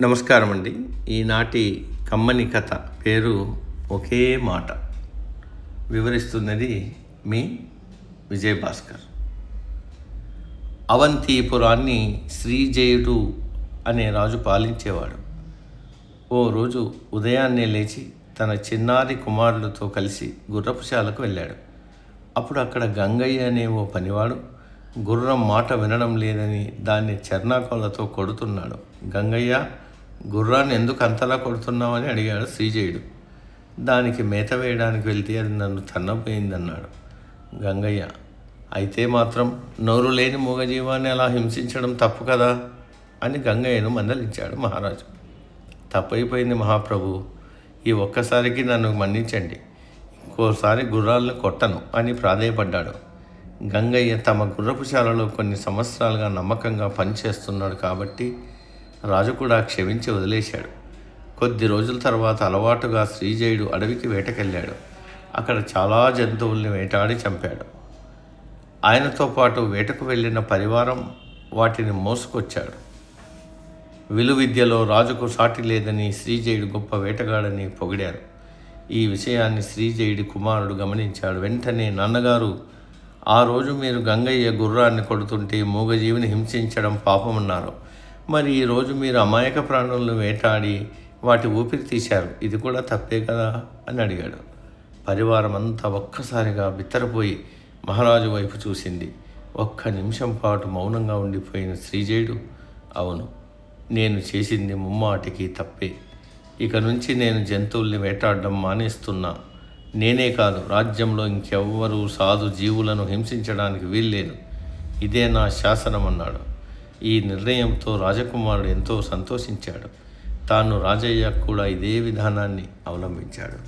నమస్కారం అండి. ఈనాటి కమ్మని కథ పేరు ఒకే మాట. వివరిస్తున్నది మీ విజయభాస్కర్. అవంతిపురాన్ని శ్రీజయుడు అనే రాజు పాలించేవాడు. ఓ రోజు ఉదయాన్నే లేచి తన చిన్నారి కుమారులతో కలిసి గుర్రపుశాలకు వెళ్ళాడు. అప్పుడు అక్కడ గంగయ్య అనే ఓ పనివాడు గుర్రం మాట వినడం లేదని దాన్ని చెర్నాకోలతో కొడుతున్నాడు. గంగయ్య, గుర్రాన్ని ఎందుకు అంతలా కొడుతున్నావని అడిగాడు శ్రీజయుడు. దానికి మేత వేయడానికి వెళ్తే అది నన్ను తన్నపోయిందన్నాడు. గంగయ్య, అయితే మాత్రం నోరు లేని మూగజీవాన్ని అలా హింసించడం తప్పు కదా అని గంగయ్యను మందలించాడు మహారాజు. తప్పైపోయింది మహాప్రభు, ఈ ఒక్కసారికి నన్ను మన్నించండి, ఇంకోసారి గుర్రాలను కొట్టను అని ప్రాధేయపడ్డాడు. గంగయ్య తమ గుర్రపుశాలలో కొన్ని సంవత్సరాలుగా నమ్మకంగా పనిచేస్తున్నాడు కాబట్టి రాజు కూడా క్షమించి వదిలేశాడు. కొద్ది రోజుల తర్వాత అలవాటుగా శ్రీజయుడు అడవికి వేటకెళ్ళాడు. అక్కడ చాలా జంతువుల్ని వేటాడి చంపాడు. ఆయనతో పాటు వేటకు వెళ్ళిన పరివారం వాటిని మోసుకొచ్చాడు. విలువిద్యలో రాజుకు సాటి లేదని శ్రీజయుడు గొప్ప వేటగాడని పొగిడారు. ఈ విషయాన్ని శ్రీజయుడి కుమారుడు గమనించాడు. వెంటనే, నాన్నగారు, ఆ రోజు మీరు గంగయ్య గుర్రాన్ని కొడుతుంటే మూగజీవిని హింసించడం పాపమన్నారు. మరి ఈరోజు మీరు అమాయక ప్రాణులను వేటాడి వాటి ఊపిరి తీశారు, ఇది కూడా తప్పే కదా అని అడిగాడు. పరివారం అంతా ఒక్కసారిగా బిత్తరపోయి మహారాజు వైపు చూసింది. ఒక్క నిమిషం పాటు మౌనంగా ఉండిపోయిన శ్రీజయుడు, అవును, నేను చేసింది ముమ్మాటికి తప్పే. ఇక నుంచి నేను జంతువుల్ని వేటాడడం మానేస్తున్నా. నేనే కాదు, రాజ్యంలో ఇంకెవ్వరూ సాధు జీవులను హింసించడానికి వీల్లేదు. ఇదే నా శాసనం అన్నాడు. ఈ నిర్ణయంతో రాజకుమారుడు ఎంతో సంతోషించాడు. తాను రాజయ్య కూడా ఇదే విధానాన్ని అవలంబించాడు.